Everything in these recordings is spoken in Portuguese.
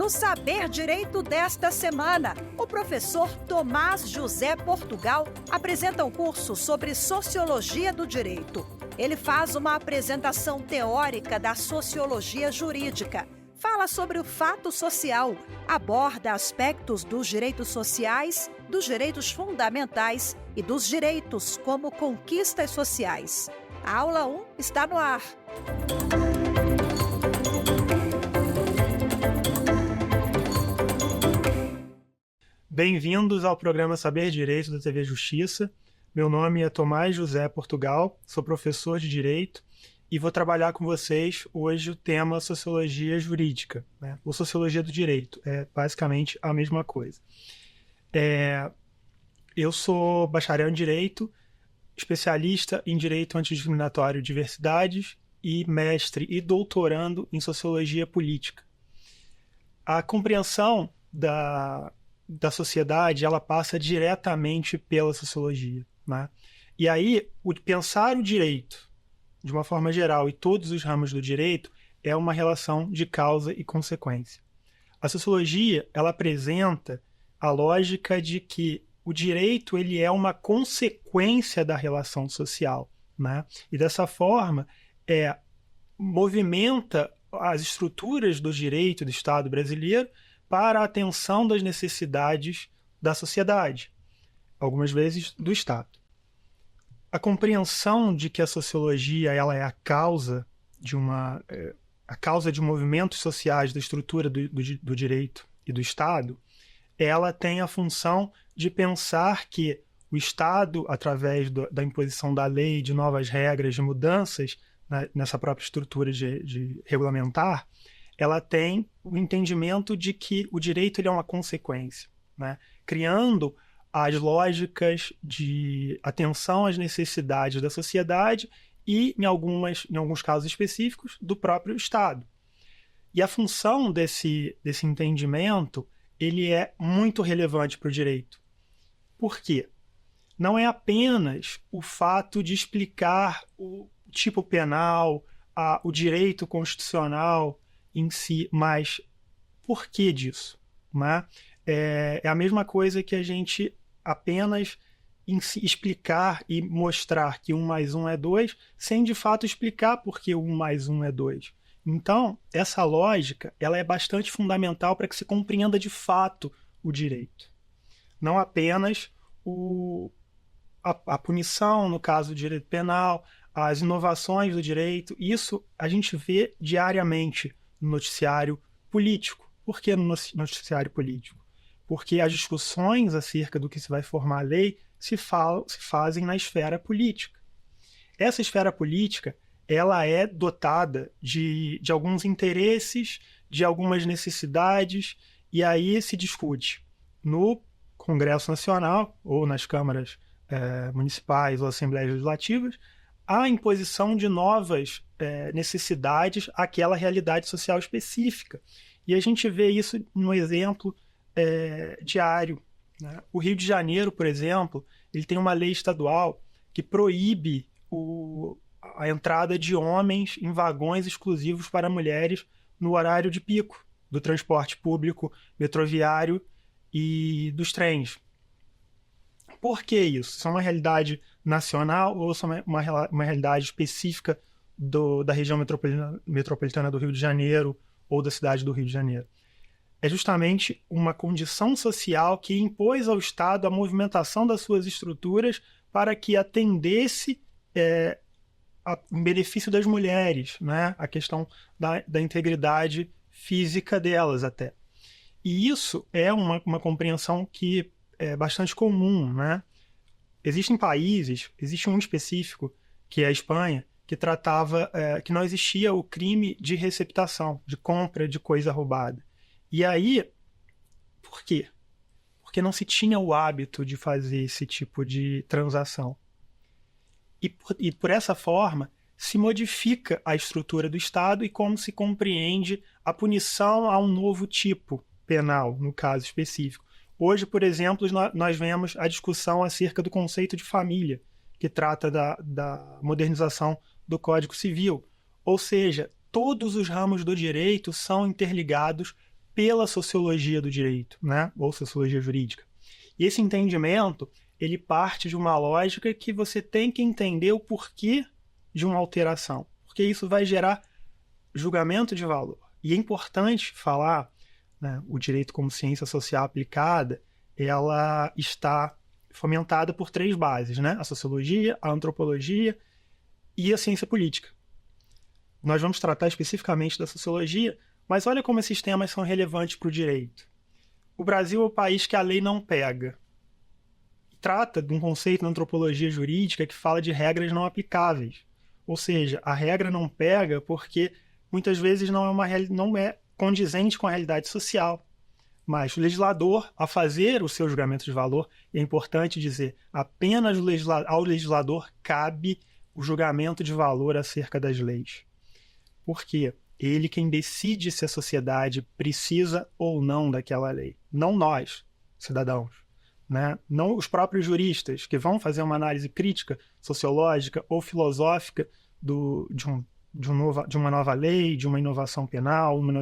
No Saber Direito desta semana, o professor Tomás José Portugal apresenta um curso sobre Sociologia do Direito. Ele faz uma apresentação teórica da sociologia jurídica, fala sobre o fato social, aborda aspectos dos direitos sociais, dos direitos fundamentais e dos direitos como conquistas sociais. A aula 1 está no ar. Bem-vindos ao programa Saber Direito da TV Justiça. Meu nome é Tomás José Portugal, sou professor de Direito e vou trabalhar com vocês hoje o tema Sociologia Jurídica, né? Ou Sociologia do Direito, é basicamente a mesma coisa. Eu sou bacharel em Direito, especialista em Direito Antidiscriminatório e Diversidades e mestre e doutorando em Sociologia Política. A compreensão da sociedade, ela passa diretamente pela sociologia, né? E aí, pensar o direito, de uma forma geral, e todos os ramos do direito, é uma relação de causa e consequência. A sociologia, ela apresenta a lógica de que o direito, ele é uma consequência da relação social, né? E dessa forma, movimenta as estruturas do direito do Estado brasileiro para a atenção das necessidades da sociedade, algumas vezes do Estado. A compreensão de que a sociologia ela é a causa de movimentos sociais da estrutura do direito e do Estado, ela tem a função de pensar que o Estado, através da imposição da lei, de novas regras, de mudanças nessa própria estrutura de regulamentar, ela tem o entendimento de que o direito ele é uma consequência, né? Criando as lógicas de atenção às necessidades da sociedade e, em alguns casos específicos, do próprio Estado. E a função desse entendimento ele é muito relevante para o direito. Por quê? Não é apenas o fato de explicar o tipo penal, o direito constitucional em si, mas por que disso? Né? É a mesma coisa que a gente apenas explicar e mostrar que 1 mais 1 é 2, sem de fato explicar por que 1 mais 1 é 2. Então, essa lógica ela é bastante fundamental para que se compreenda de fato o direito. Não apenas a punição, no caso do direito penal, as inovações do direito, isso a gente vê diariamente no noticiário político. Por que no noticiário político? Porque as discussões acerca do que se vai formar a lei se fazem na esfera política. Essa esfera política ela é dotada de alguns interesses, de algumas necessidades, e aí se discute no Congresso Nacional, ou nas câmaras municipais ou assembleias legislativas, a imposição de novas necessidades àquela realidade social específica. E a gente vê isso no exemplo diário, né? O Rio de Janeiro, por exemplo, ele tem uma lei estadual que proíbe a entrada de homens em vagões exclusivos para mulheres no horário de pico do transporte público, metroviário e dos trens. Por que isso? Isso é uma realidade nacional ou isso é uma realidade específica da região metropolitana do Rio de Janeiro ou da cidade do Rio de Janeiro? É justamente uma condição social que impôs ao Estado a movimentação das suas estruturas para que atendesse em benefício das mulheres, né? A questão da integridade física delas até. E isso é uma compreensão que é bastante comum, né? Existem países, existe um específico, que é a Espanha, que tratava que não existia o crime de receptação, de compra de coisa roubada. E aí, por quê? Porque não se tinha o hábito de fazer esse tipo de transação. E por essa forma, se modifica a estrutura do Estado e como se compreende a punição a um novo tipo penal, no caso específico. Hoje, por exemplo, nós vemos a discussão acerca do conceito de família, que trata da modernização do Código Civil. Ou seja, todos os ramos do direito são interligados pela sociologia do direito, né? Ou sociologia jurídica. E esse entendimento, ele parte de uma lógica que você tem que entender o porquê de uma alteração, porque isso vai gerar julgamento de valor. E é importante falar, né, o direito como ciência social aplicada, ela está fomentada por 3 bases, né? A sociologia, a antropologia e a ciência política. Nós vamos tratar especificamente da sociologia, mas olha como esses temas são relevantes para o direito. O Brasil é o país que a lei não pega. Trata de um conceito na antropologia jurídica que fala de regras não aplicáveis. Ou seja, a regra não pega porque muitas vezes não é condizente com a realidade social. Mas o legislador, a fazer o seu julgamento de valor, é importante dizer, apenas ao legislador cabe o julgamento de valor acerca das leis. Por quê? Ele quem decide se a sociedade precisa ou não daquela lei. Não nós, cidadãos. Né? Não os próprios juristas que vão fazer uma análise crítica, sociológica ou filosófica de uma nova lei, de uma inovação penal, uma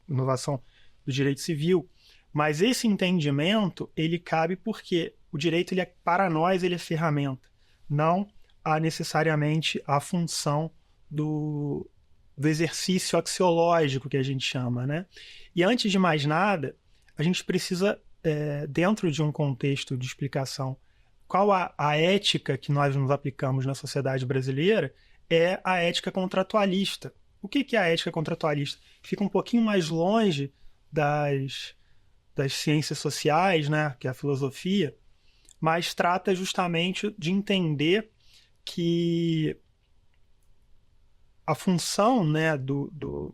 inovação do direito civil. Mas esse entendimento, ele cabe porque o direito, para nós, ele é ferramenta. Não necessariamente a função do exercício axiológico que a gente chama, né? E antes de mais nada, a gente precisa, dentro de um contexto de explicação, qual a ética que nós nos aplicamos na sociedade brasileira é a ética contratualista. O que é a ética contratualista? Fica um pouquinho mais longe das ciências sociais, né, que é a filosofia, mas trata justamente de entender que a função, né, do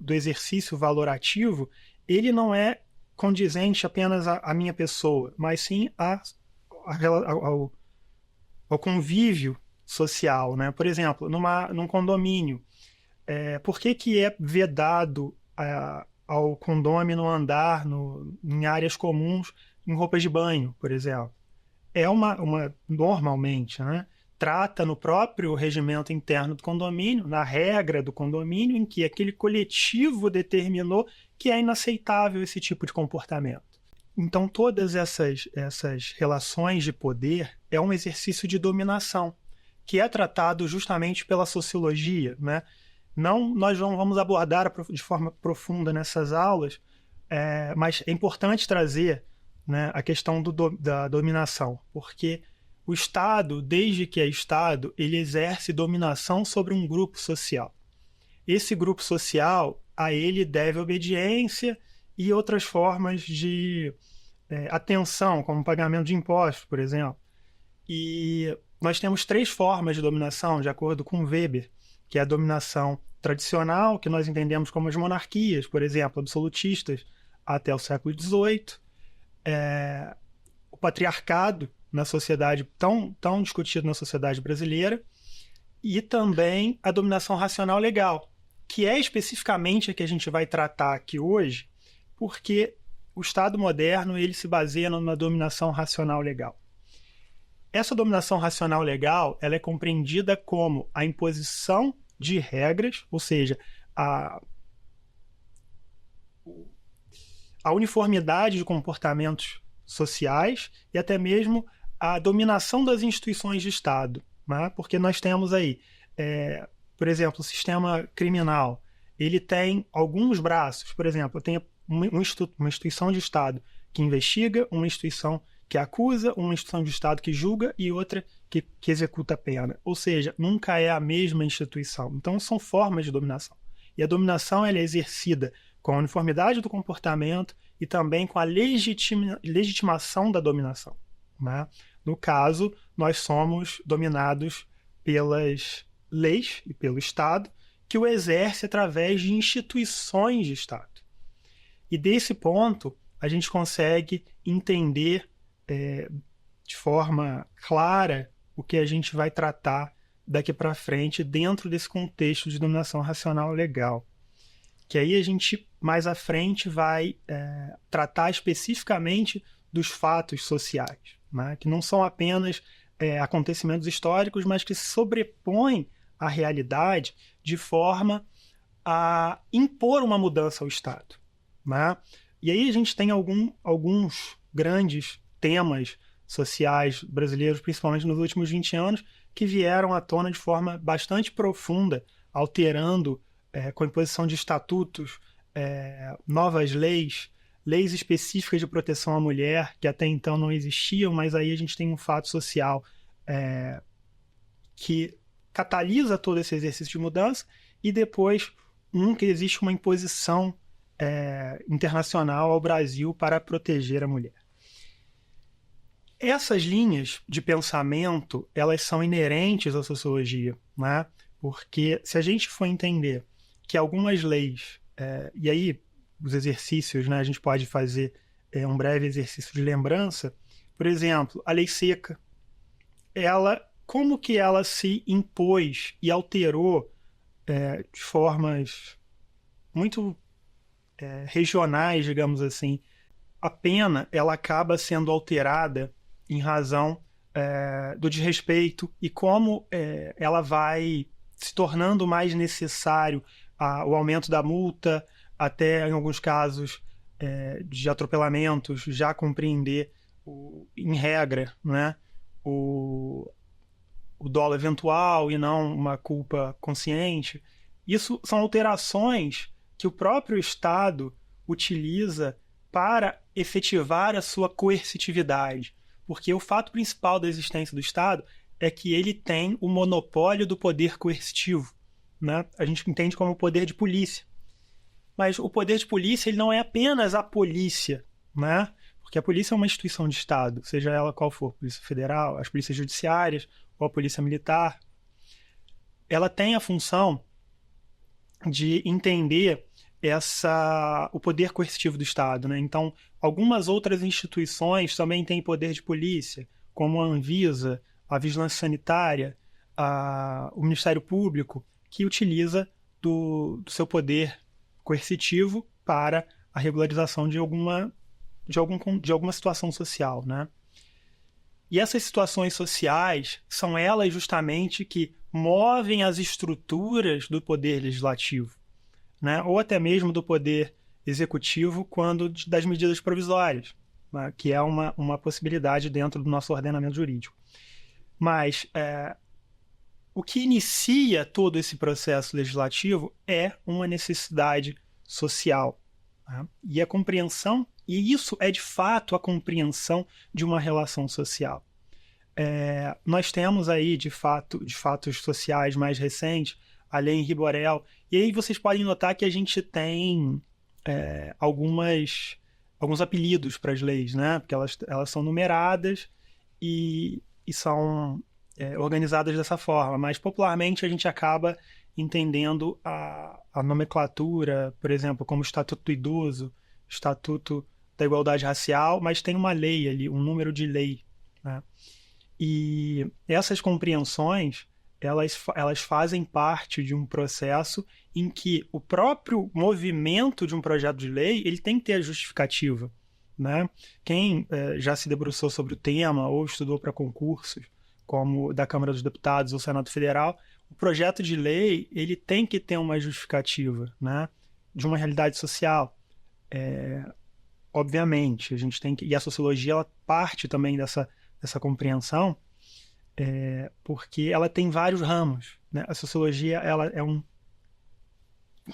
exercício valorativo, ele não é condizente apenas à minha pessoa, mas sim ao convívio social, né? Por exemplo, num condomínio, por que é vedado ao condômino andar em áreas comuns em roupas de banho, por exemplo? Normalmente, né? Trata no próprio regimento interno do condomínio, na regra do condomínio, em que aquele coletivo determinou que é inaceitável esse tipo de comportamento. Então, todas essas relações de poder é um exercício de dominação, que é tratado justamente pela sociologia, né? Nós não vamos abordar de forma profunda nessas aulas, mas é importante trazer, né, a questão da dominação, porque o Estado, desde que é Estado, ele exerce dominação sobre um grupo social. Esse grupo social, a ele deve obediência e outras formas de atenção, como pagamento de impostos, por exemplo. E nós temos 3 formas de dominação, de acordo com Weber, que é a dominação tradicional, que nós entendemos como as monarquias, por exemplo, absolutistas, até o século XVIII, o patriarcado, na sociedade, tão discutido na sociedade brasileira, e também a dominação racional legal, que é especificamente a que a gente vai tratar aqui hoje, porque o Estado moderno ele se baseia na dominação racional legal. Essa dominação racional legal ela é compreendida como a imposição de regras, ou seja, a uniformidade de comportamentos sociais e até mesmo a dominação das instituições de Estado, né? Porque nós temos aí, por exemplo, o sistema criminal, ele tem alguns braços, por exemplo, tem uma instituição de Estado que investiga, uma instituição que acusa, uma instituição de Estado que julga e outra que executa a pena. Ou seja, nunca é a mesma instituição. Então, são formas de dominação. E a dominação ela é exercida com a uniformidade do comportamento e também com a legitimação da dominação, né? No caso, nós somos dominados pelas leis e pelo Estado, que o exerce através de instituições de Estado. E desse ponto, a gente consegue entender de forma clara o que a gente vai tratar daqui para frente dentro desse contexto de dominação racional legal. Que aí a gente, mais à frente, vai tratar especificamente dos fatos sociais, né? Que não são apenas acontecimentos históricos, mas que se sobrepõem à realidade de forma a impor uma mudança ao Estado. né? E aí a gente tem alguns grandes temas sociais brasileiros, principalmente nos últimos 20 anos, que vieram à tona de forma bastante profunda, alterando, com a imposição de estatutos, novas leis específicas de proteção à mulher, que até então não existiam, mas aí a gente tem um fato social que catalisa todo esse exercício de mudança, e depois que existe uma imposição internacional ao Brasil para proteger a mulher. Essas linhas de pensamento, elas são inerentes à sociologia, né? Porque se a gente for entender que algumas leis, e aí os exercícios, né, a gente pode fazer um breve exercício de lembrança. Por exemplo, a lei seca, como que ela se impôs e alterou de formas muito regionais, digamos assim. A pena, ela acaba sendo alterada em razão do desrespeito e como ela vai se tornando mais necessário o aumento da multa, até em alguns casos de atropelamentos, já compreender, em regra, né, o dolo eventual e não uma culpa consciente. Isso são alterações que o próprio Estado utiliza para efetivar a sua coercitividade. Porque o fato principal da existência do Estado é que ele tem o monopólio do poder coercitivo, né? A gente entende como o poder de polícia. Mas o poder de polícia, ele não é apenas a polícia, né? Porque a polícia é uma instituição de Estado, seja ela qual for, Polícia Federal, as polícias judiciárias ou a Polícia Militar. Ela tem a função de entender o poder coercitivo do Estado, né? Então, algumas outras instituições também têm poder de polícia, como a Anvisa, a Vigilância Sanitária, o Ministério Público, que utiliza do seu poder coercitivo para a regularização de alguma situação social, né? E essas situações sociais são elas justamente que movem as estruturas do poder legislativo, né? Ou até mesmo do poder executivo quando das medidas provisórias, né? Que é uma possibilidade dentro do nosso ordenamento jurídico. Mas o que inicia todo esse processo legislativo é uma necessidade social, né? E a compreensão, e isso é de fato a compreensão de uma relação social. Nós temos aí, de fatos sociais mais recentes, a Lei Henri Borel, e aí vocês podem notar que a gente tem alguns apelidos para as leis, né? Porque elas são numeradas e são organizadas dessa forma, mas popularmente a gente acaba entendendo a nomenclatura, por exemplo, como Estatuto do Idoso, Estatuto da Igualdade Racial, mas tem uma lei ali, um número de lei, né? E essas compreensões, elas fazem parte de um processo em que o próprio movimento de um projeto de lei, ele tem que ter a justificativa, né? Quem já se debruçou sobre o tema ou estudou para concursos, como da Câmara dos Deputados ou Senado Federal, o projeto de lei, ele tem que ter uma justificativa, né? De uma realidade social. Obviamente, a gente tem que... E a sociologia, ela parte também dessa compreensão, porque ela tem vários ramos, né? A sociologia, ela é um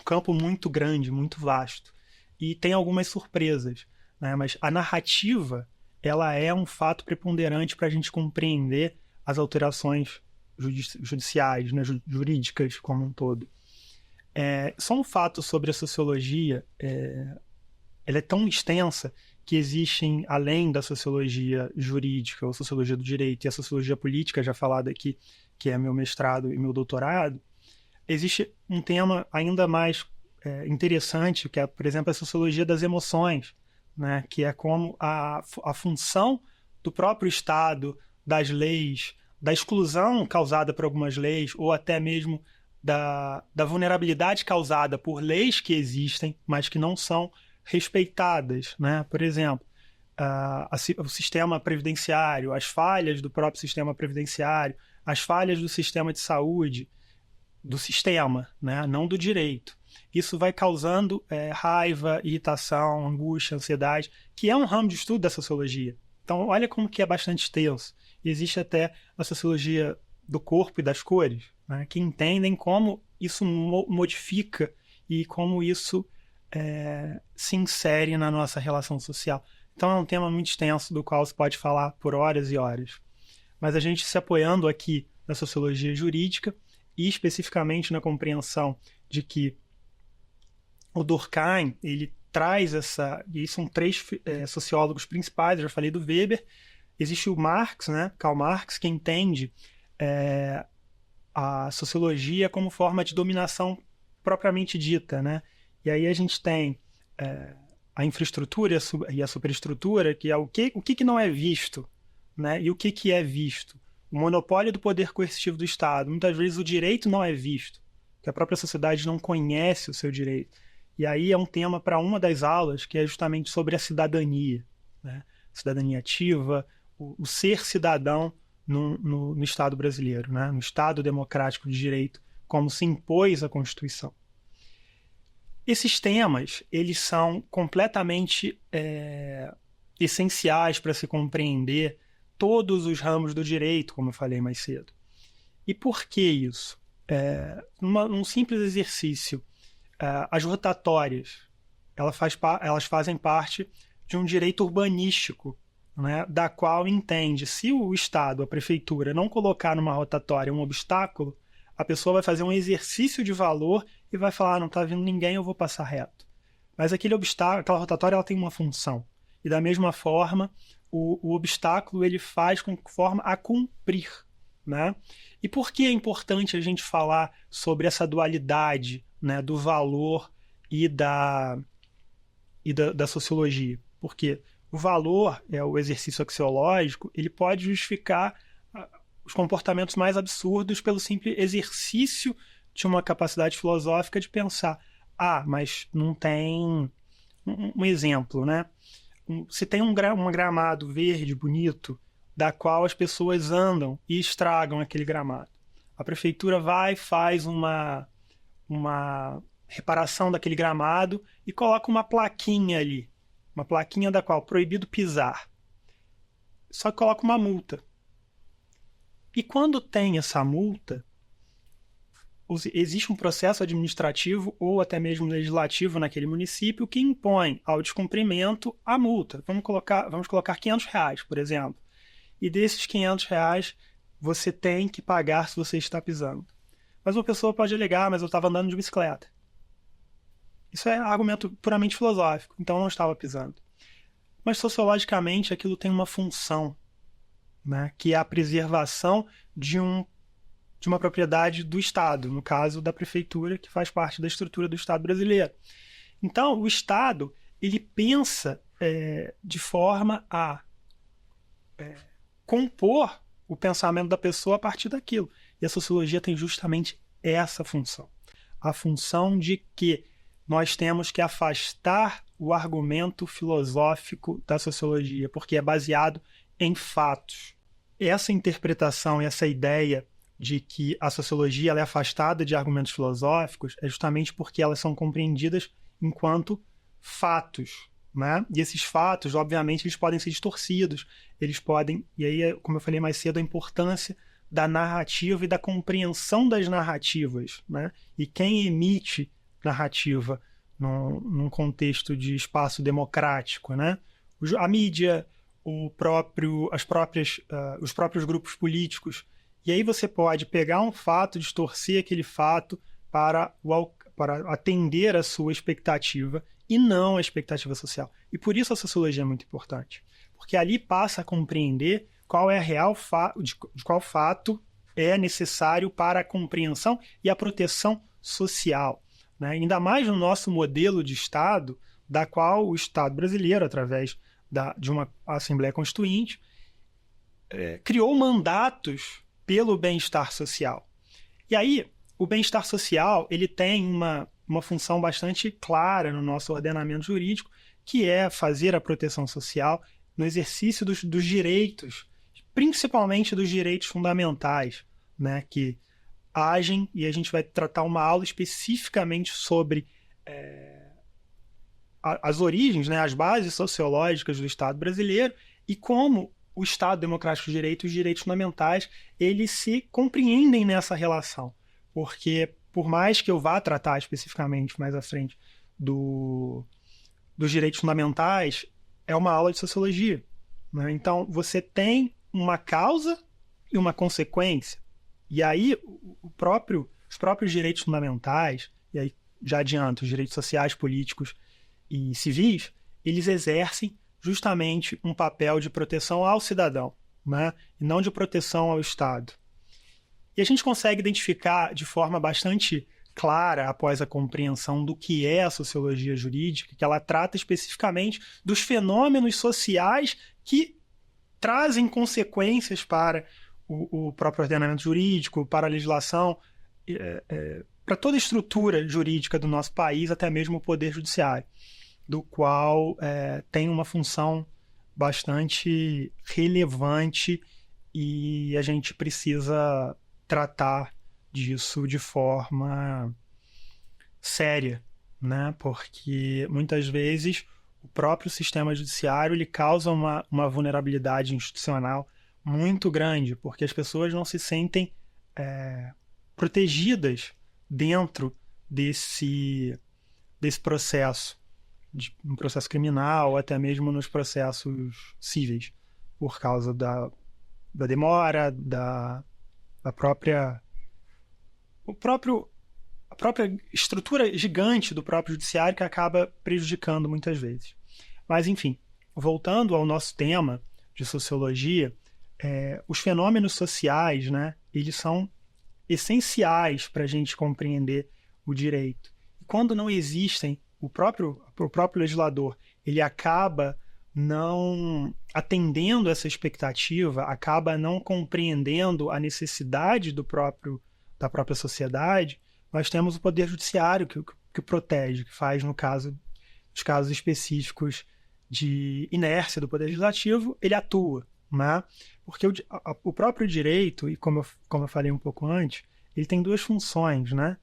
campo muito grande, muito vasto, e tem algumas surpresas, né? Mas a narrativa, ela é um fato preponderante para a gente compreender as alterações judiciais, né? Jurídicas como um todo. Só um fato sobre a sociologia, ela é tão extensa que existem, além da sociologia jurídica, ou sociologia do direito, e a sociologia política, já falada aqui, que é meu mestrado e meu doutorado, existe um tema ainda mais interessante, que é, por exemplo, a sociologia das emoções, né? Que é como a função do próprio Estado, das leis, da exclusão causada por algumas leis, ou até mesmo da vulnerabilidade causada por leis que existem, mas que não são respeitadas, né? Por exemplo, o sistema previdenciário, as falhas do próprio sistema previdenciário, as falhas do sistema de saúde, do sistema, né? Não do direito. isso vai causando raiva, irritação, angústia, ansiedade, que é um ramo de estudo da sociologia. Então, olha como que é bastante extenso. Existe até a sociologia do corpo e das cores, né, que entendem como isso modifica e como isso se insere na nossa relação social. Então, é um tema muito extenso do qual se pode falar por horas e horas. Mas a gente se apoiando aqui na sociologia jurídica e especificamente na compreensão de que o Durkheim, ele traz e são três sociólogos principais, eu já falei do Weber, existe o Marx, né, Karl Marx, que entende a sociologia como forma de dominação propriamente dita, né? E aí a gente tem a infraestrutura e a superestrutura, que é o que não é visto, né? E o que é visto. O monopólio do poder coercitivo do Estado. Muitas vezes o direito não é visto, que a própria sociedade não conhece o seu direito. E aí é um tema para uma das aulas, que é justamente sobre a cidadania, né? Cidadania ativa, o ser cidadão no Estado brasileiro, né? No Estado democrático de direito, como se impôs a Constituição. Esses temas, eles são completamente essenciais para se compreender todos os ramos do direito, como eu falei mais cedo. E por que isso? Num simples exercício, as rotatórias, elas fazem parte de um direito urbanístico, né, da qual entende, se o Estado, a prefeitura, não colocar numa rotatória um obstáculo, a pessoa vai fazer um exercício de valor e vai falar, não está vindo ninguém, eu vou passar reto. Mas aquele obstáculo, aquela rotatória, ela tem uma função. E da mesma forma, o obstáculo ele faz com forma a cumprir, né? E por que é importante a gente falar sobre essa dualidade, né, do valor e da sociologia? Porque o valor, o exercício axiológico, ele pode justificar os comportamentos mais absurdos pelo simples exercício de uma capacidade filosófica de pensar, mas não tem um exemplo, né? Se tem um gramado verde bonito, da qual as pessoas andam e estragam aquele gramado. A prefeitura vai, faz uma reparação daquele gramado e coloca uma plaquinha ali, uma plaquinha da qual proibido pisar. Só que coloca uma multa. E quando tem essa multa, existe um processo administrativo ou até mesmo legislativo naquele município que impõe ao descumprimento a multa. Vamos colocar R$500, por exemplo. E desses R$500 você tem que pagar se você está pisando. Mas uma pessoa pode alegar, mas eu estava andando de bicicleta. Isso é argumento puramente filosófico, então eu não estava pisando. Mas sociologicamente aquilo tem uma função, né, que é a preservação de uma propriedade do Estado, no caso da prefeitura, que faz parte da estrutura do Estado brasileiro. Então, o Estado ele pensa de forma a compor o pensamento da pessoa a partir daquilo. E a sociologia tem justamente essa função. A função de que nós temos que afastar o argumento filosófico da sociologia, porque é baseado em fatos. Essa interpretação e essa ideia de que a sociologia ela é afastada de argumentos filosóficos é justamente porque elas são compreendidas enquanto fatos, né? E esses fatos, obviamente, eles podem ser distorcidos, eles podem, e aí, como eu falei mais cedo, a importância da narrativa e da compreensão das narrativas, né? E quem emite narrativa num contexto de espaço democrático, né? A mídia, os próprios grupos políticos. E aí você pode pegar um fato, distorcer aquele fato para atender a sua expectativa e não a expectativa social. E por isso a sociologia é muito importante. Porque ali passa a compreender qual é a real de qual fato é necessário para a compreensão e a proteção social, né? Ainda mais no nosso modelo de Estado, da qual o Estado brasileiro, através de uma Assembleia Constituinte, criou mandatos pelo bem-estar social. E aí, o bem-estar social ele tem uma função bastante clara no nosso ordenamento jurídico, que é fazer a proteção social no exercício dos direitos, principalmente dos direitos fundamentais, né, que agem, e a gente vai tratar uma aula especificamente sobre as origens, né, as bases sociológicas do Estado brasileiro e como o Estado Democrático de Direito e os direitos fundamentais, eles se compreendem nessa relação. Porque, por mais que eu vá tratar especificamente mais à frente dos direitos fundamentais, é uma aula de sociologia, né? Então, você tem uma causa e uma consequência. E aí, os próprios direitos fundamentais, e aí já adianto, os direitos sociais, políticos e civis, eles exercem justamente um papel de proteção ao cidadão, né? E não de proteção ao Estado. E a gente consegue identificar de forma bastante clara, após a compreensão do que é a sociologia jurídica, que ela trata especificamente dos fenômenos sociais que trazem consequências para o próprio ordenamento jurídico, para a legislação, para toda a estrutura jurídica do nosso país, até mesmo o poder judiciário, do qual tem uma função bastante relevante e a gente precisa tratar disso de forma séria, né? Porque muitas vezes o próprio sistema judiciário ele causa uma vulnerabilidade institucional muito grande, porque as pessoas não se sentem protegidas dentro desse processo, um processo criminal, ou até mesmo nos processos cíveis, por causa da demora, da própria estrutura gigante do próprio judiciário que acaba prejudicando muitas vezes. Mas, enfim, voltando ao nosso tema de sociologia, os fenômenos sociais, né, eles são essenciais para a gente compreender o direito. E quando não existem, o próprio legislador ele acaba não atendendo essa expectativa, acaba não compreendendo a necessidade da própria sociedade, nós temos o poder judiciário que protege, que faz, no caso, nos casos específicos de inércia do poder legislativo, ele atua, né? Porque o próprio direito, e como eu falei um pouco antes, ele tem duas funções, né?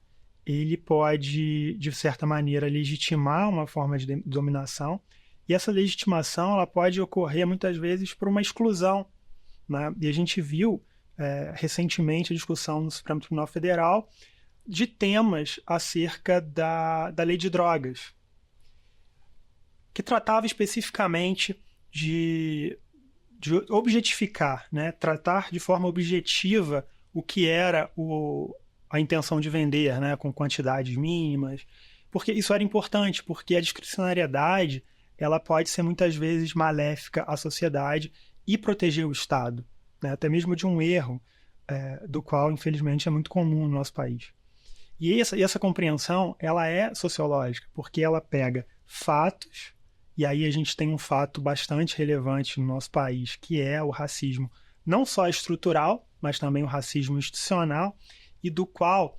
Ele pode, de certa maneira, legitimar uma forma de dominação, e essa legitimação ela pode ocorrer muitas vezes por uma exclusão, né? E a gente viu recentemente a discussão no Supremo Tribunal Federal de temas acerca da lei de drogas, que tratava especificamente de objetificar, né? Tratar de forma objetiva o que era a intenção de vender, né? Com quantidades mínimas, porque isso era importante, porque a discricionariedade ela pode ser muitas vezes maléfica à sociedade e proteger o Estado, né? Até mesmo de um erro do qual, infelizmente, é muito comum no nosso país. E essa compreensão ela é sociológica, porque ela pega fatos, e aí a gente tem um fato bastante relevante no nosso país, que é o racismo, não só estrutural, mas também o racismo institucional, e do qual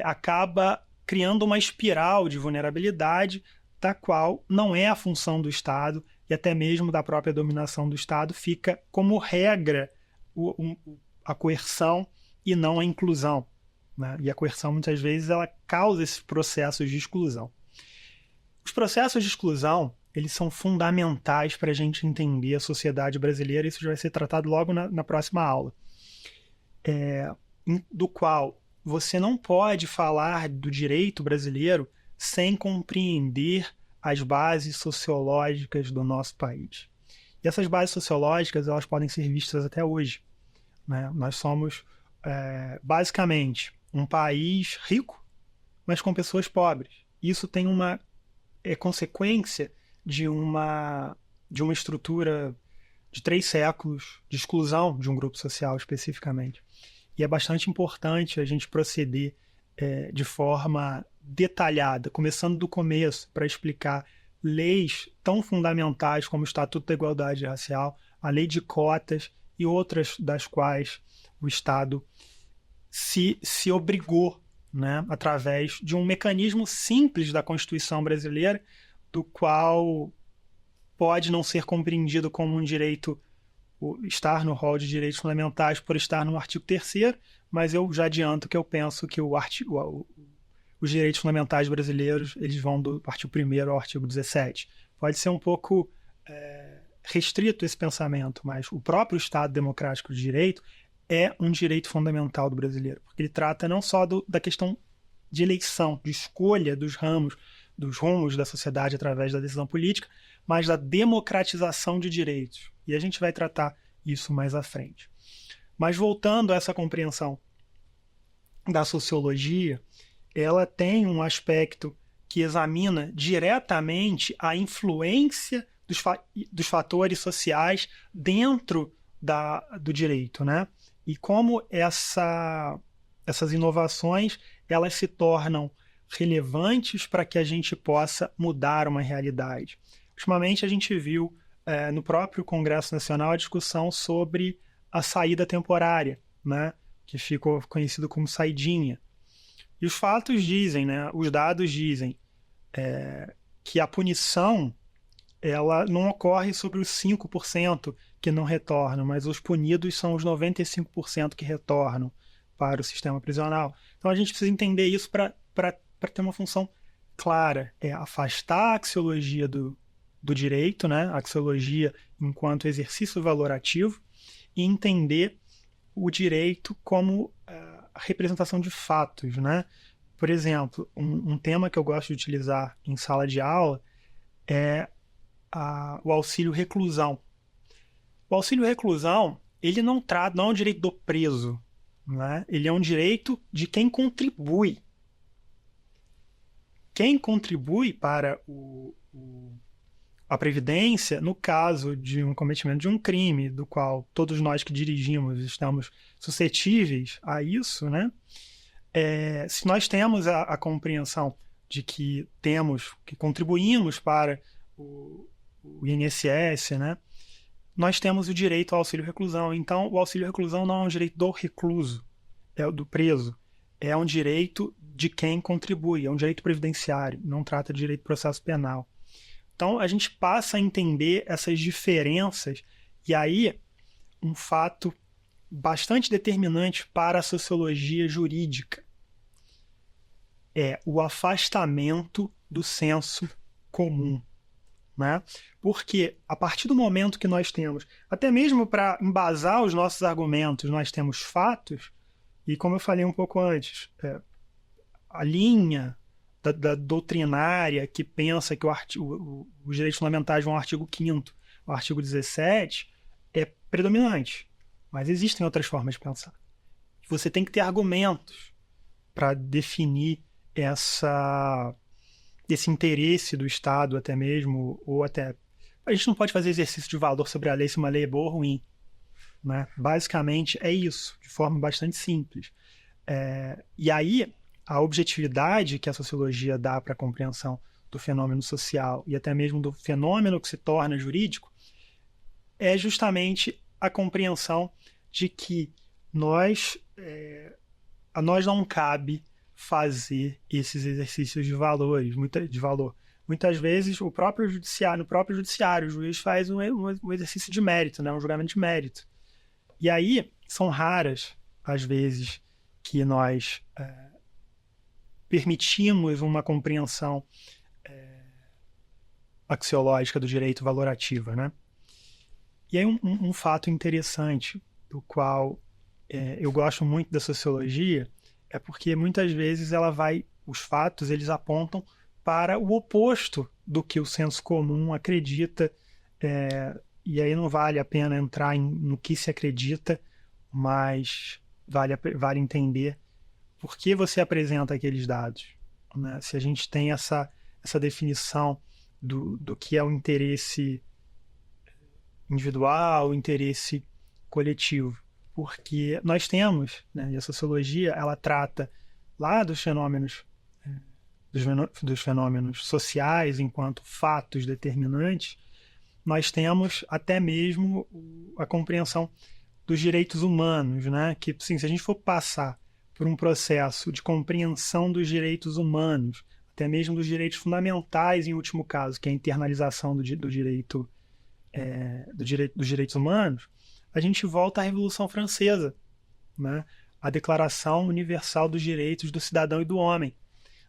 acaba criando uma espiral de vulnerabilidade, da qual não é a função do Estado, e até mesmo da própria dominação do Estado, fica como regra a coerção e não a inclusão, né? E a coerção, muitas vezes, ela causa esses processos de exclusão. Os processos de exclusão, eles são fundamentais para a gente entender a sociedade brasileira, e isso já vai ser tratado logo na próxima aula, do qual você não pode falar do direito brasileiro sem compreender as bases sociológicas do nosso país. E essas bases sociológicas elas podem ser vistas até hoje, né? Nós somos, basicamente, um país rico, mas com pessoas pobres. Isso tem uma consequência de uma estrutura de 3 séculos de exclusão de um grupo social especificamente. E é bastante importante a gente proceder de forma detalhada, começando do começo, para explicar leis tão fundamentais como o Estatuto da Igualdade Racial, a Lei de Cotas e outras das quais o Estado se obrigou, né, através de um mecanismo simples da Constituição brasileira, do qual pode não ser compreendido como um direito, estar no rol de direitos fundamentais por estar no artigo 3º, mas eu já adianto que eu penso que os direitos fundamentais brasileiros eles vão do artigo 1º ao artigo 17. Pode ser um pouco restrito esse pensamento, mas o próprio Estado Democrático de Direito é um direito fundamental do brasileiro, porque ele trata não só da questão de eleição, de escolha dos rumos da sociedade através da decisão política, mas da democratização de direitos. E a gente vai tratar isso mais à frente. Mas voltando a essa compreensão da sociologia, ela tem um aspecto que examina diretamente a influência dos fatores sociais dentro do direito, né? E como essas inovações elas se tornam relevantes para que a gente possa mudar uma realidade. Ultimamente a gente viu no próprio Congresso Nacional a discussão sobre a saída temporária, né? Que ficou conhecido como saidinha. E os fatos dizem, né? Os dados dizem que a punição ela não ocorre sobre os 5% que não retornam, mas os punidos são os 95% que retornam para o sistema prisional. Então a gente precisa entender isso para ter uma função clara. É afastar a axiologia do direito, né? A axiologia enquanto exercício valorativo, e entender o direito como a representação de fatos, né? Por exemplo, um tema que eu gosto de utilizar em sala de aula é o auxílio reclusão. O auxílio reclusão, ele não é um direito do preso, né? Ele é um direito de quem contribui. Quem contribui para a Previdência, no caso de um cometimento de um crime, do qual todos nós que dirigimos estamos suscetíveis a isso, né? Se nós temos a compreensão de que contribuímos para o INSS, né? Nós temos o direito ao auxílio reclusão. Então, o auxílio reclusão não é um direito do recluso, do preso. É um direito de quem contribui, é um direito previdenciário, não trata de direito de processo penal. Então, a gente passa a entender essas diferenças, e aí um fato bastante determinante para a sociologia jurídica é o afastamento do senso comum, né? Porque a partir do momento que nós temos, até mesmo para embasar os nossos argumentos, nós temos fatos, e como eu falei um pouco antes, a linha da doutrinária que pensa que os direitos fundamentais vão ao artigo 5º, ao artigo 17, é predominante. Mas existem outras formas de pensar. Você tem que ter argumentos para definir esse interesse do Estado até mesmo, ou até... A gente não pode fazer exercício de valor sobre a lei se uma lei é boa ou ruim, né? Basicamente é isso, de forma bastante simples. E aí, a objetividade que a sociologia dá para a compreensão do fenômeno social e até mesmo do fenômeno que se torna jurídico é justamente a compreensão de que a nós não cabe fazer esses exercícios de valor. Muitas vezes no próprio judiciário, o juiz faz um exercício de mérito, né? Um julgamento de mérito. E aí são raras as vezes que nós permitimos uma compreensão axiológica do direito valorativa, né? E aí um fato interessante, do qual eu gosto muito da sociologia, é porque muitas vezes os fatos eles apontam para o oposto do que o senso comum acredita, e aí não vale a pena entrar no que se acredita, mas vale entender por que você apresenta aqueles dados, né? Se a gente tem essa definição do que é o interesse individual, o interesse coletivo, porque nós temos, né, e a sociologia ela trata lá dos fenômenos sociais enquanto fatos determinantes. Nós temos até mesmo a compreensão dos direitos humanos, né? Que, sim, se a gente for passar por um processo de compreensão dos direitos humanos, até mesmo dos direitos fundamentais, em último caso, que é a internalização dos direitos humanos, a gente volta à Revolução Francesa, né? a Declaração Universal dos Direitos do Cidadão e do Homem,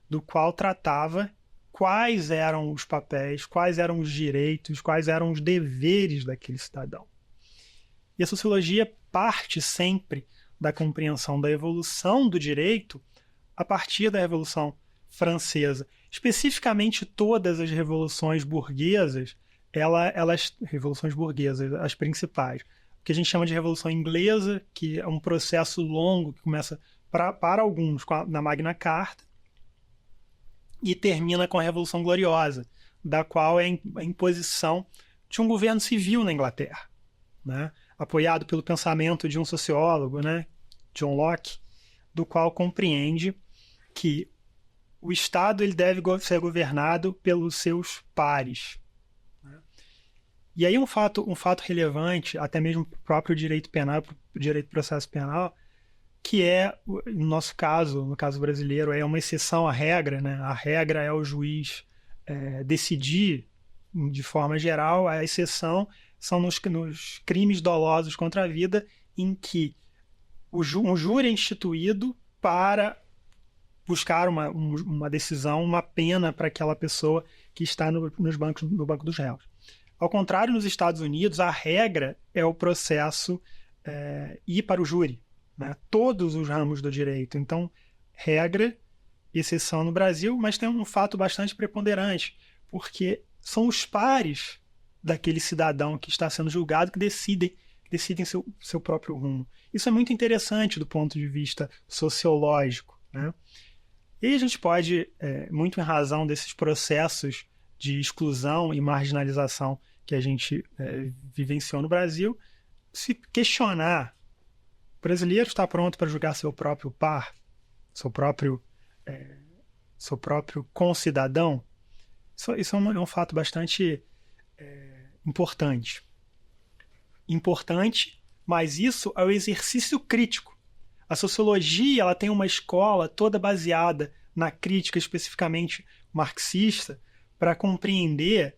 do qual tratava quais eram os papéis, quais eram os direitos, quais eram os deveres daquele cidadão. E a sociologia parte sempre da compreensão da evolução do direito a partir da Revolução Francesa. Especificamente todas as revoluções burguesas, revoluções burguesas, as principais, o que a gente chama de Revolução Inglesa, que é um processo longo que começa para alguns na Magna Carta e termina com a Revolução Gloriosa, da qual é a imposição de um governo civil na Inglaterra, né? Apoiado pelo pensamento de um sociólogo, né? John Locke, do qual compreende que o Estado ele deve ser governado pelos seus pares. E aí um fato relevante, até mesmo para o próprio direito penal, para o direito do processo penal, que é, no nosso caso, no caso brasileiro, é uma exceção à regra, né? A regra é o juiz decidir de forma geral, a exceção são nos crimes dolosos contra a vida, em que um júri é instituído para buscar uma decisão, uma pena para aquela pessoa que está no banco dos réus. Ao contrário, nos Estados Unidos, a regra é o processo ir para o júri, né? Todos os ramos do direito. Então, regra, exceção no Brasil, mas tem um fato bastante preponderante, porque são os pares daquele cidadão que está sendo julgado que decidem seu próprio rumo. Isso é muito interessante do ponto de vista sociológico, né? E a gente pode, muito em razão desses processos de exclusão e marginalização que a gente vivenciou no Brasil, se questionar: o brasileiro está pronto para julgar seu próprio par, seu próprio concidadão? Isso é um fato bastante importante. Importante, mas isso é o exercício crítico. A sociologia ela tem uma escola toda baseada na crítica especificamente marxista para compreender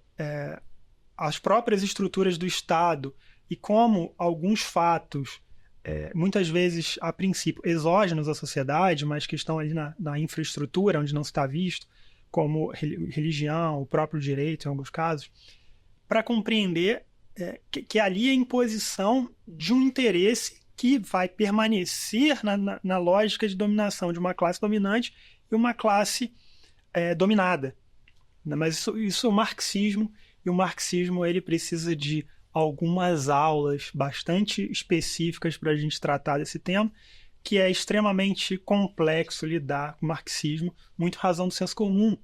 as próprias estruturas do Estado e como alguns fatos, muitas vezes, a princípio, exógenos à sociedade, mas que estão ali na infraestrutura, onde não se está visto, como religião, o próprio direito, em alguns casos, para compreender que ali é a imposição de um interesse que vai permanecer na lógica de dominação de uma classe dominante e uma classe dominada. Mas isso é o marxismo, e o marxismo ele precisa de algumas aulas bastante específicas para a gente tratar desse tema, que é extremamente complexo lidar com o marxismo, muito razão do senso comum,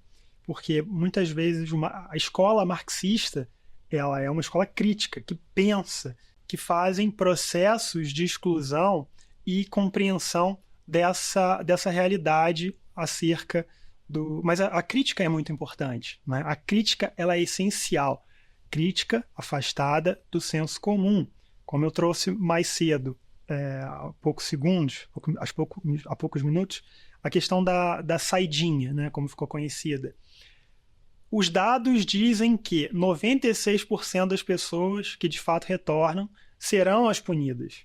porque muitas vezes a escola marxista ela é uma escola crítica, que pensa, que fazem processos de exclusão e compreensão dessa realidade acerca do... Mas a crítica é muito importante, né? A crítica ela é essencial. Crítica afastada do senso comum. Como eu trouxe mais cedo, há poucos segundos, há poucos minutos, a questão da saidinha, né? Como ficou conhecida. Os dados dizem que 96% das pessoas que de fato retornam serão as punidas,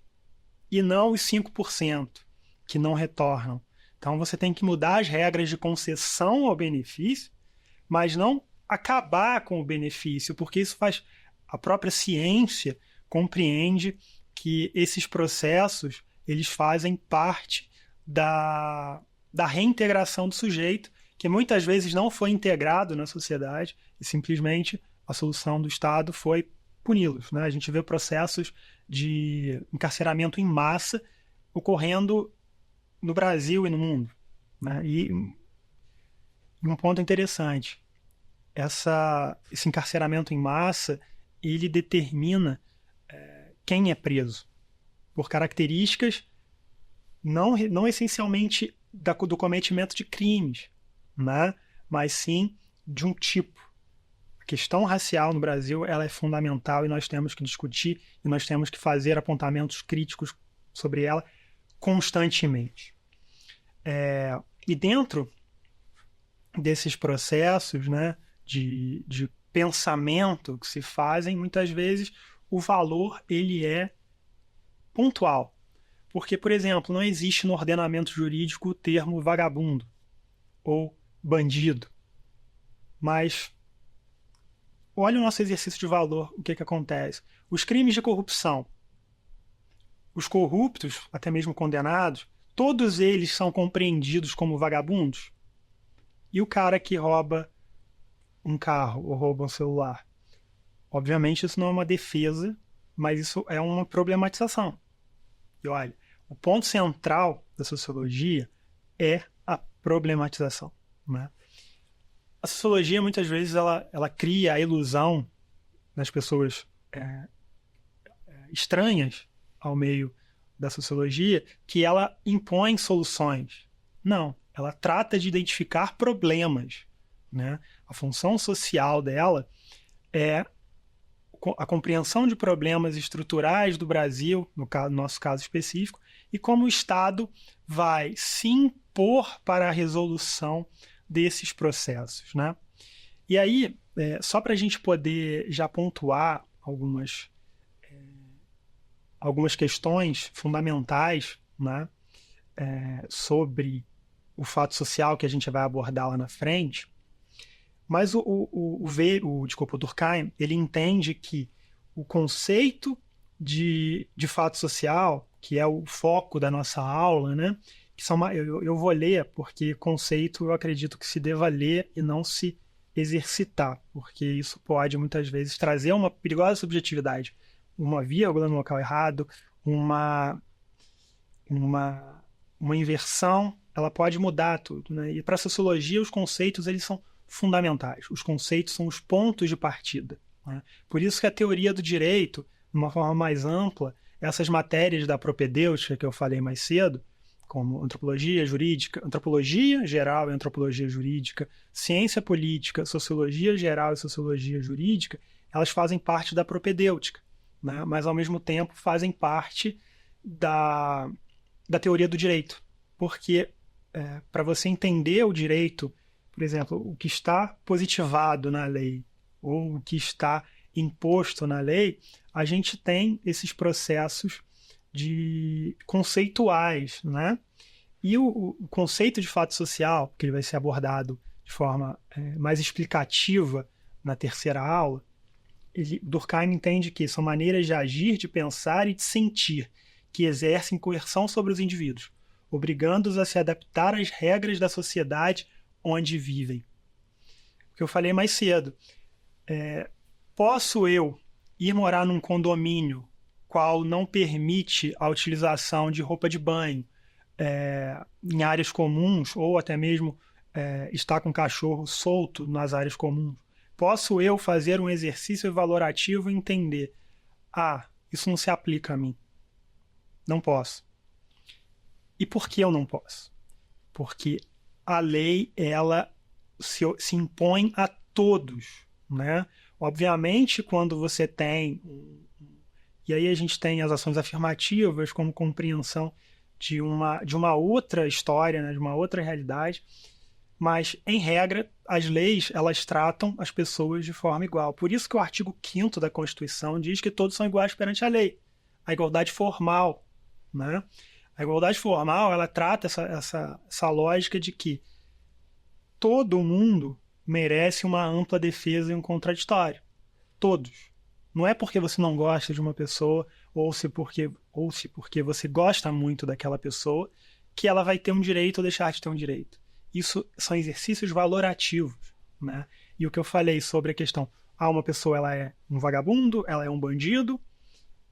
e não os 5% que não retornam. Então você tem que mudar as regras de concessão ao benefício, mas não acabar com o benefício, porque isso faz... A própria ciência compreende que esses processos eles fazem parte da reintegração do sujeito, que muitas vezes não foi integrado na sociedade e simplesmente a solução do Estado foi puni-los, né? A gente vê processos de encarceramento em massa ocorrendo no Brasil e no mundo, né? E um ponto interessante, esse encarceramento em massa ele determina quem é preso por características não essencialmente do cometimento de crimes, né? Mas sim de um tipo. A questão racial no Brasil ela é fundamental e nós temos que discutir e nós temos que fazer apontamentos críticos sobre ela constantemente. E dentro desses processos, né, de pensamento que se fazem, muitas vezes o valor ele é pontual. Porque, por exemplo, não existe no ordenamento jurídico o termo vagabundo ou bandido. Mas olha o nosso exercício de valor, o que acontece. Os crimes de corrupção, os corruptos, até mesmo condenados, todos eles são compreendidos como vagabundos. E o cara que rouba um carro ou rouba um celular? Obviamente isso não é uma defesa, mas isso é uma problematização. E olha, o ponto central da sociologia é a problematização, né? A sociologia, muitas vezes, ela cria a ilusão nas pessoas estranhas ao meio da sociologia que ela impõe soluções. Não, ela trata de identificar problemas, né? A função social dela é a compreensão de problemas estruturais do Brasil, no nosso caso específico, e como o Estado vai se impor para a resolução desses processos, né? E aí, só para a gente poder já pontuar algumas questões fundamentais, né, sobre o fato social que a gente vai abordar lá na frente, mas o Durkheim, ele entende que o conceito de fato social, que é o foco da nossa aula, né, que eu vou ler, porque conceito eu acredito que se deva ler e não se exercitar, porque isso pode muitas vezes trazer uma perigosa subjetividade, uma vírgula no local errado, uma inversão, ela pode mudar tudo, né? E para a sociologia os conceitos eles são fundamentais. Os conceitos são os pontos de partida, né? Por isso que a teoria do direito, de uma forma mais ampla, essas matérias da propedêutica que eu falei mais cedo, como antropologia jurídica, antropologia geral e antropologia jurídica, ciência política, sociologia geral e sociologia jurídica, elas fazem parte da propedêutica, né? Mas ao mesmo tempo fazem parte da teoria do direito. Porque para você entender o direito, por exemplo, o que está positivado na lei ou o que está imposto na lei, a gente tem esses processos conceituais, né? E o conceito de fato social, que ele vai ser abordado de forma mais explicativa na terceira aula, Durkheim entende que são maneiras de agir, de pensar e de sentir que exercem coerção sobre os indivíduos, obrigando-os a se adaptar às regras da sociedade onde vivem. O que eu falei mais cedo. Posso eu ir morar num condomínio qual não permite a utilização de roupa de banho em áreas comuns, ou até mesmo estar com cachorro solto nas áreas comuns? Posso eu fazer um exercício valorativo e entender: isso não se aplica a mim. Não posso. E por que eu não posso? Porque a lei, ela se impõe a todos, né? Obviamente, quando você tem... E aí a gente tem as ações afirmativas como compreensão de uma outra história, né? De uma outra realidade. Mas, em regra, as leis, elas tratam as pessoas de forma igual. Por isso que o artigo 5º da Constituição diz que todos são iguais perante a lei. A igualdade formal, né? A igualdade formal, ela trata essa lógica de que todo mundo merece uma ampla defesa e um contraditório. Todos. Não é porque você não gosta de uma pessoa ou se porque você gosta muito daquela pessoa que ela vai ter um direito ou deixar de ter um direito. Isso são exercícios valorativos, né? E o que eu falei sobre a questão, uma pessoa ela é um vagabundo, ela é um bandido,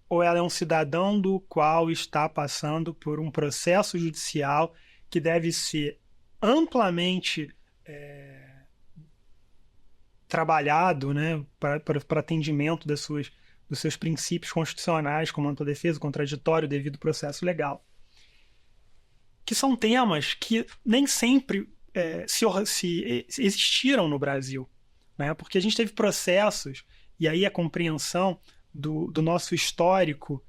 ou ela é um cidadão do qual está passando por um processo judicial que deve ser amplamente trabalhado, né, para atendimento dos seus princípios constitucionais, como ampla defesa, contraditório, devido processo legal. Que são temas que nem sempre se existiram no Brasil, né? Porque a gente teve processos, e aí a compreensão do nosso histórico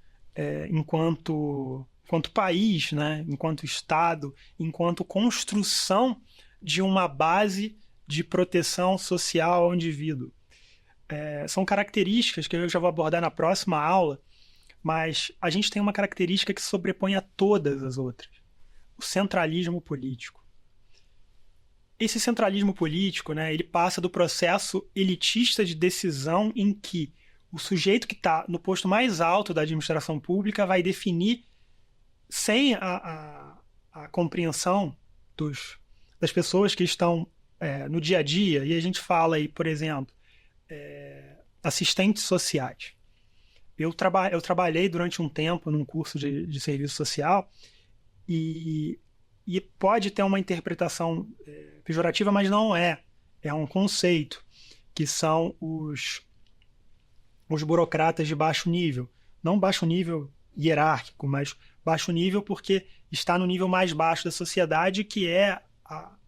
enquanto país, né? Enquanto Estado, enquanto construção de uma base de proteção social ao indivíduo. São características que eu já vou abordar na próxima aula mas a gente tem uma característica que se sobrepõe a todas as outras: o centralismo político. Esse centralismo político, né, ele passa do processo elitista de decisão em que o sujeito que está no posto mais alto da administração pública vai definir, sem a compreensão das pessoas que estão no dia a dia. E a gente fala aí, por exemplo, assistentes sociais. Eu trabalhei durante um tempo num curso de serviço social e pode ter uma interpretação pejorativa, mas não é. É um conceito, que são os burocratas de baixo nível. Não baixo nível hierárquico, mas baixo nível porque está no nível mais baixo da sociedade, que é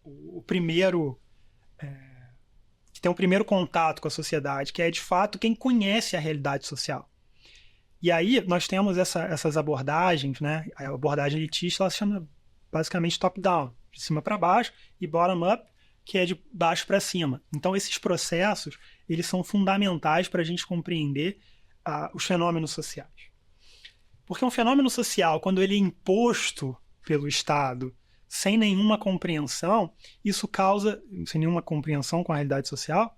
o primeiro... que tem o primeiro contato com a sociedade, que é, de fato, quem conhece a realidade social. E aí nós temos essas abordagens, né? A abordagem elitista, ela se chama basicamente top-down, de cima para baixo, e bottom-up, que é de baixo para cima. Então, esses processos, eles são fundamentais para a gente compreender os fenômenos sociais. Porque um fenômeno social, quando ele é imposto pelo Estado sem nenhuma compreensão, sem nenhuma compreensão com a realidade social,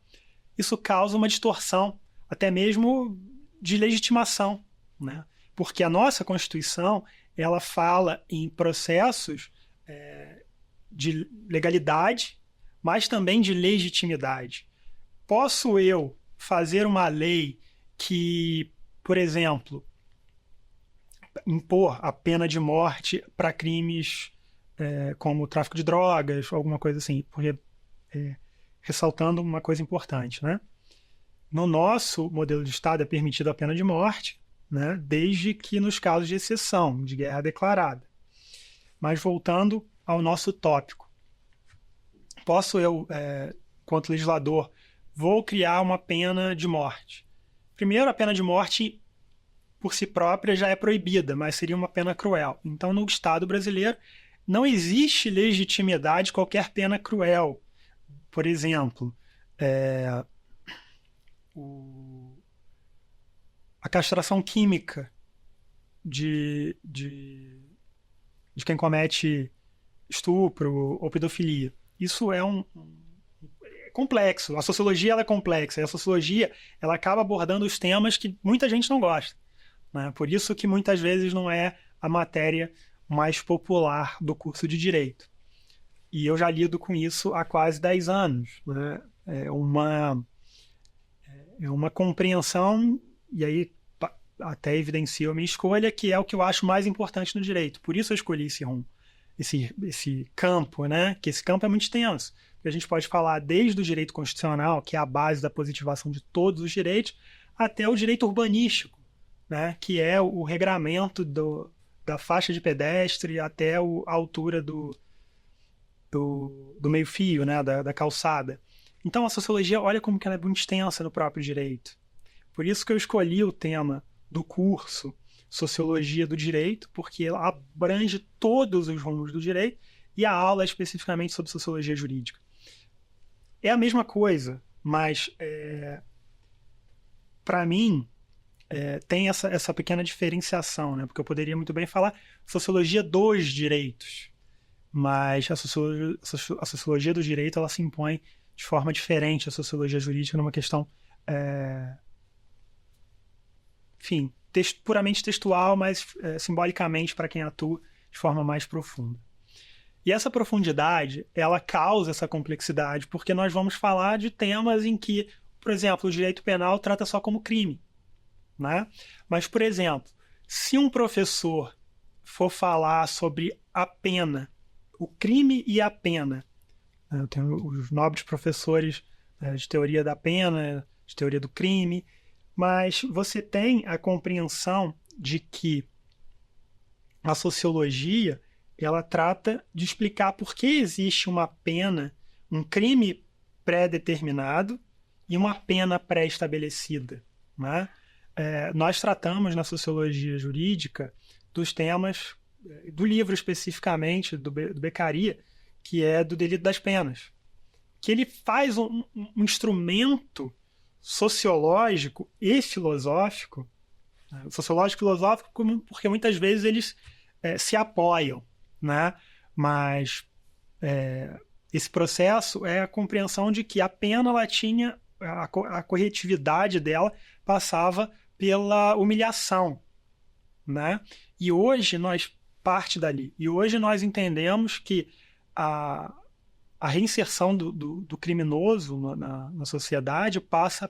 isso causa uma distorção, até mesmo de legitimação, né? Porque a nossa Constituição, ela fala em processos de legalidade, mas também de legitimidade. Posso eu fazer uma lei que, por exemplo, impor a pena de morte para crimes como tráfico de drogas, alguma coisa assim, porque ressaltando uma coisa importante, né? No nosso modelo de Estado é permitida a pena de morte, né? Desde que nos casos de exceção, de guerra declarada. Mas voltando ao nosso tópico, posso eu, quanto legislador, vou criar uma pena de morte. Primeiro, a pena de morte, por si própria, já é proibida, mas seria uma pena cruel. Então, no Estado brasileiro, não existe legitimidade qualquer pena cruel. Por exemplo, a castração química de quem comete estupro ou pedofilia. Isso é complexo. A sociologia ela é complexa. E a sociologia ela acaba abordando os temas que muita gente não gosta, né? Por isso que muitas vezes não é a matéria mais popular do curso de Direito. E eu já lido com isso há quase 10 anos, né? É uma compreensão, e aí até evidencio a minha escolha, que é o que eu acho mais importante no direito. Por isso eu escolhi esse campo, né? Que esse campo é muito extenso. Porque a gente pode falar desde o direito constitucional, que é a base da positivação de todos os direitos, até o direito urbanístico, né? Que é o regramento da faixa de pedestre até a altura do meio-fio, né? Da calçada. Então a sociologia, olha como que ela é muito extensa no próprio direito. Por isso que eu escolhi o tema do curso Sociologia do Direito, porque ela abrange todos os rumos do direito, e a aula é especificamente sobre sociologia jurídica. É a mesma coisa, mas para mim tem essa pequena diferenciação, né? Porque eu poderia muito bem falar sociologia dos direitos, mas a sociologia do direito ela se impõe de forma diferente à sociologia jurídica numa questão enfim, puramente textual, mas simbolicamente para quem atua de forma mais profunda. E essa profundidade, ela causa essa complexidade, porque nós vamos falar de temas em que, por exemplo, o direito penal trata só como crime, né? Mas, por exemplo, se um professor for falar sobre a pena, o crime e a pena, eu tenho os nobres professores de teoria da pena, de teoria do crime, mas você tem a compreensão de que a sociologia ela trata de explicar por que existe uma pena, um crime pré-determinado e uma pena pré-estabelecida, né? Nós tratamos na sociologia jurídica dos temas do livro especificamente, do Beccaria, que é do delito das penas, que ele faz um instrumento sociológico e filosófico Sociológico e filosófico porque muitas vezes eles se apoiam, né? Mas esse processo é a compreensão de que a pena ela tinha, a corretividade dela passava pela humilhação, né? E hoje parte dali. E hoje nós entendemos que a reinserção do criminoso na sociedade passa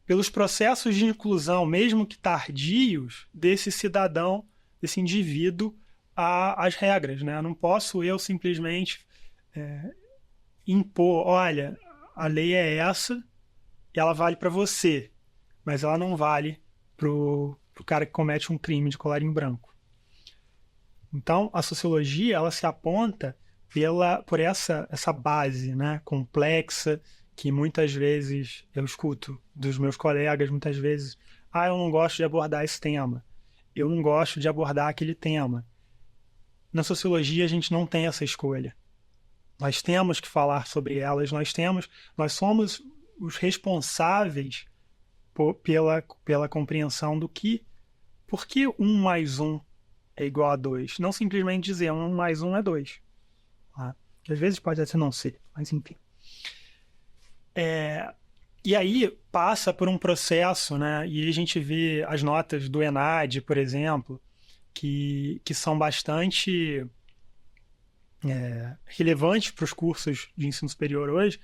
pelos processos de inclusão, mesmo que tardios, desse cidadão, desse indivíduo às regras, né? Não posso eu simplesmente impor, olha, a lei é essa, ela vale para você, mas ela não vale pro cara que comete um crime de colarinho branco. Então, a sociologia ela se aponta por essa base, né, complexa, que muitas vezes eu escuto dos meus colegas, muitas vezes, eu não gosto de abordar esse tema, eu não gosto de abordar aquele tema. Na sociologia a gente não tem essa escolha. Nós temos que falar sobre elas, nós somos os responsáveis pela compreensão por que 1 mais 1 é igual a 2. Não simplesmente dizer 1 mais 1 é 2. Tá? Que às vezes pode até não ser, mas enfim. E aí passa por um processo, né? E a gente vê as notas do ENAD, por exemplo, que são bastante relevantes para os cursos de ensino superior hoje.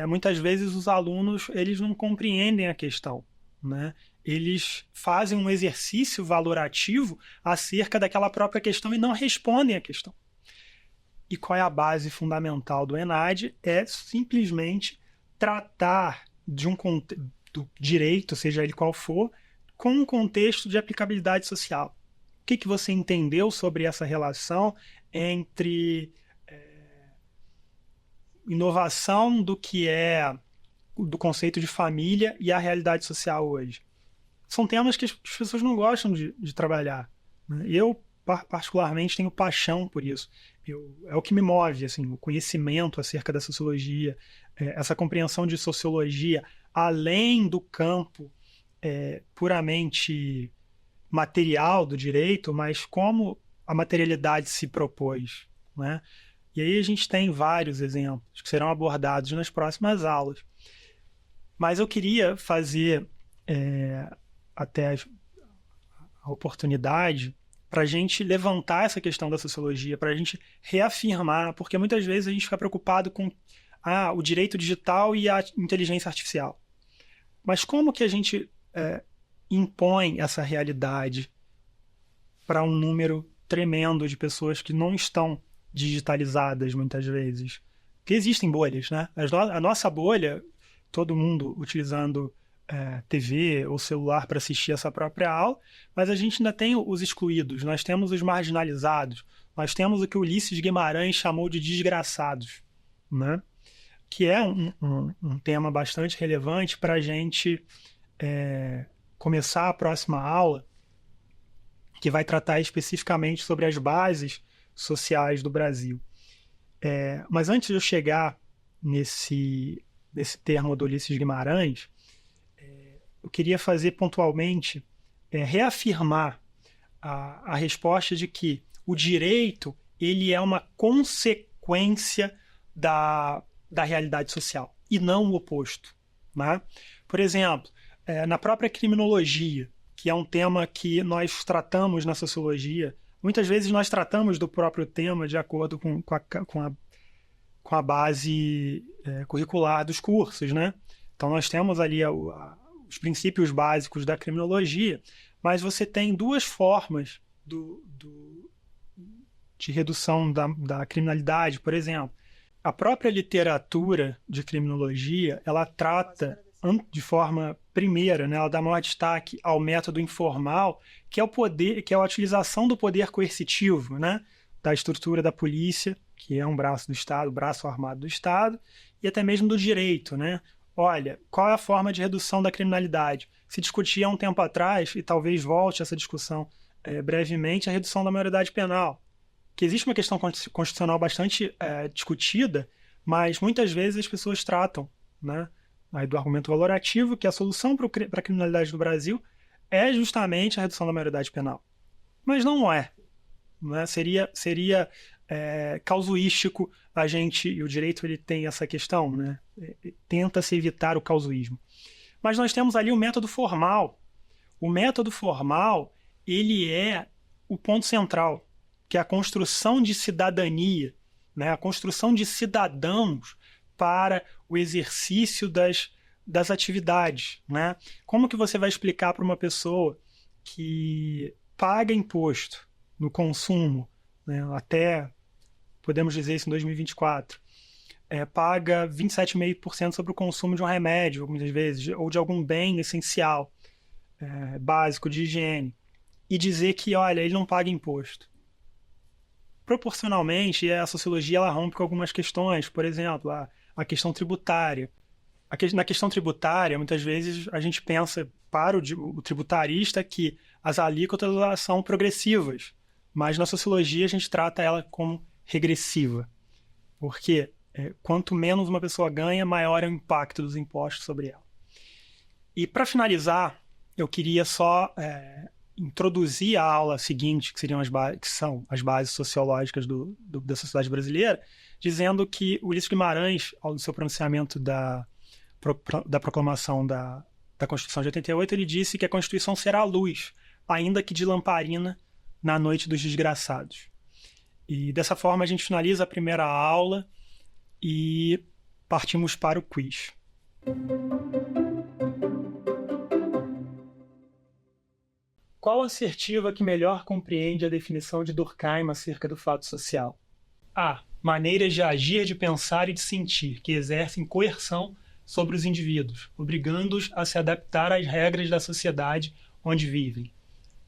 Muitas vezes os alunos eles não compreendem a questão, né? Eles fazem um exercício valorativo acerca daquela própria questão e não respondem à questão. E qual é a base fundamental do ENAD? É simplesmente tratar do direito, seja ele qual for, com um contexto de aplicabilidade social. O que você entendeu sobre essa relação entre inovação do do conceito de família e a realidade social hoje? São temas que as pessoas não gostam de trabalhar, né? Eu, particularmente, tenho paixão por isso. É o que me move, assim, o conhecimento acerca da sociologia, essa compreensão de sociologia além do campo puramente material do direito, mas como a materialidade se propôs, né? E aí a gente tem vários exemplos que serão abordados nas próximas aulas. Mas eu queria fazer até a oportunidade para a gente levantar essa questão da sociologia, para a gente reafirmar, porque muitas vezes a gente fica preocupado com o direito digital e a inteligência artificial. Mas como que a gente impõe essa realidade para um número tremendo de pessoas que não estão digitalizadas muitas vezes? Porque existem bolhas, né? A nossa bolha, todo mundo utilizando TV ou celular para assistir essa própria aula, mas a gente ainda tem os excluídos, nós temos os marginalizados, nós temos o que Ulisses Guimarães chamou de desgraçados, né? Que é um tema bastante relevante para a gente começar a próxima aula, que vai tratar especificamente sobre as bases sociais do Brasil. Mas antes de eu chegar nesse termo do Ulisses Guimarães, eu queria fazer pontualmente, reafirmar a resposta de que o direito ele é uma consequência da realidade social e não o oposto, né? Por exemplo, na própria criminologia, que é um tema que nós tratamos na sociologia, muitas vezes nós tratamos do próprio tema de acordo com a base curricular dos cursos, né? Então nós temos ali os princípios básicos da criminologia, mas você tem duas formas de redução da criminalidade. Por exemplo, a própria literatura de criminologia, ela trata de forma primeira, né, ela dá maior destaque ao método informal, que é a utilização do poder coercitivo, né, da estrutura da polícia, que é um braço do Estado, braço armado do Estado, e até mesmo do direito, né? Olha, qual é a forma de redução da criminalidade? Se discutia há um tempo atrás, e talvez volte essa discussão brevemente, a redução da maioridade penal. Que existe uma questão constitucional bastante discutida, mas muitas vezes as pessoas tratam, né, aí do argumento valorativo, que a solução para a criminalidade do Brasil é justamente a redução da maioridade penal. Mas não é. Né? Seria causuístico a gente, e o direito ele tem essa questão, né? Tenta-se evitar o causuísmo. Mas nós temos ali o método formal. O método formal, ele é o ponto central, que é a construção de cidadania, né? A construção de cidadãos para o exercício das atividades. Né? Como que você vai explicar para uma pessoa que paga imposto no consumo, né? Até, podemos dizer isso em 2024, paga 27,5% sobre o consumo de um remédio, muitas vezes, ou de algum bem essencial, básico de higiene, e dizer que, olha, ele não paga imposto. Proporcionalmente, a sociologia ela rompe com algumas questões, por exemplo, a questão tributária. Na questão tributária, muitas vezes a gente pensa para o tributarista que as alíquotas são progressivas, mas na sociologia a gente trata ela como regressiva, porque quanto menos uma pessoa ganha, maior é o impacto dos impostos sobre ela. E para finalizar, eu queria só introduzir a aula seguinte, que são as bases sociológicas da sociedade brasileira, dizendo que o Ulisses Guimarães, ao seu pronunciamento da proclamação da Constituição de 88, ele disse que a Constituição será a luz, ainda que de lamparina, na noite dos desgraçados. E dessa forma a gente finaliza a primeira aula e partimos para o quiz. Qual a assertiva que melhor compreende a definição de Durkheim acerca do fato social? A. Maneiras de agir, de pensar e de sentir, que exercem coerção sobre os indivíduos, obrigando-os a se adaptar às regras da sociedade onde vivem.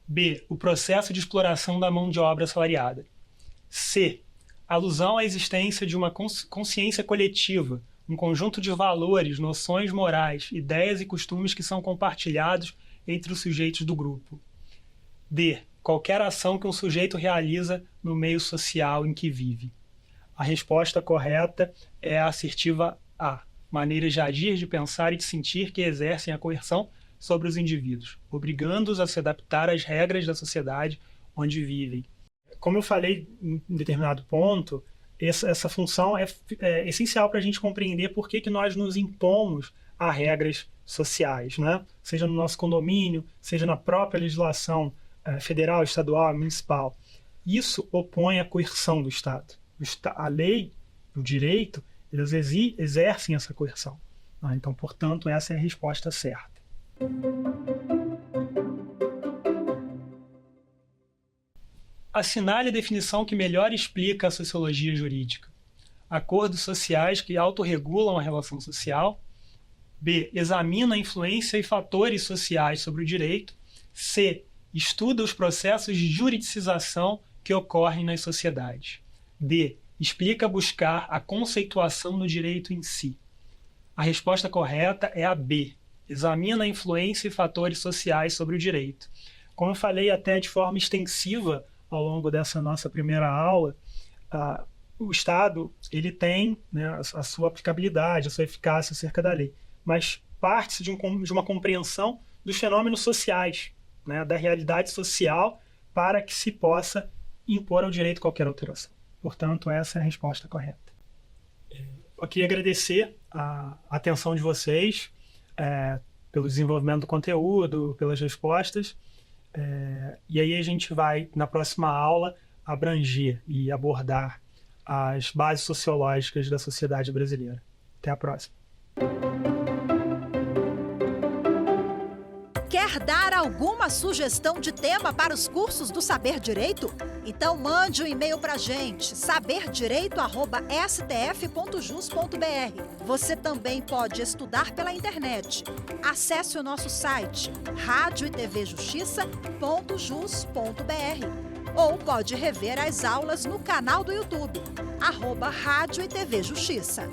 B. O processo de exploração da mão de obra assalariada. C. Alusão à existência de uma consciência coletiva, um conjunto de valores, noções morais, ideias e costumes que são compartilhados entre os sujeitos do grupo. D. Qualquer ação que um sujeito realiza no meio social em que vive. A resposta correta é a assertiva A. Maneiras de agir, de pensar e de sentir que exercem a coerção sobre os indivíduos, obrigando-os a se adaptar às regras da sociedade onde vivem. Como eu falei em determinado ponto, essa função é essencial para a gente compreender por que nós nos impomos a regras sociais, né? Seja no nosso condomínio, seja na própria legislação federal, estadual, municipal. Isso opõe a coerção do Estado. A lei, o direito, eles exercem essa coerção. Então, portanto, essa é a resposta certa. Assinale a definição que melhor explica a sociologia jurídica. Acordos sociais que autorregulam a relação social. B. Examina a influência e fatores sociais sobre o direito. C. Estuda os processos de juridicização que ocorrem nas sociedades. D. Explica buscar a conceituação do direito em si. A resposta correta é a B. Examina a influência e fatores sociais sobre o direito. Como eu falei até de forma extensiva ao longo dessa nossa primeira aula, o Estado ele tem, né, a sua aplicabilidade, a sua eficácia acerca da lei, mas parte-se de uma compreensão dos fenômenos sociais, né, da realidade social, para que se possa impor ao direito qualquer alteração. Portanto, essa é a resposta correta. Eu queria agradecer a atenção de vocês, pelo desenvolvimento do conteúdo, pelas respostas, e aí a gente vai, na próxima aula, abranger e abordar as bases sociológicas da sociedade brasileira. Até a próxima. Quer dar alguma sugestão de tema para os cursos do Saber Direito? Então mande um e-mail para a gente, saberdireito@stf.jus.br. Você também pode estudar pela internet. Acesse o nosso site radioetvjustiça.jus.br ou pode rever as aulas no canal do YouTube, @Rádio e TV Justiça.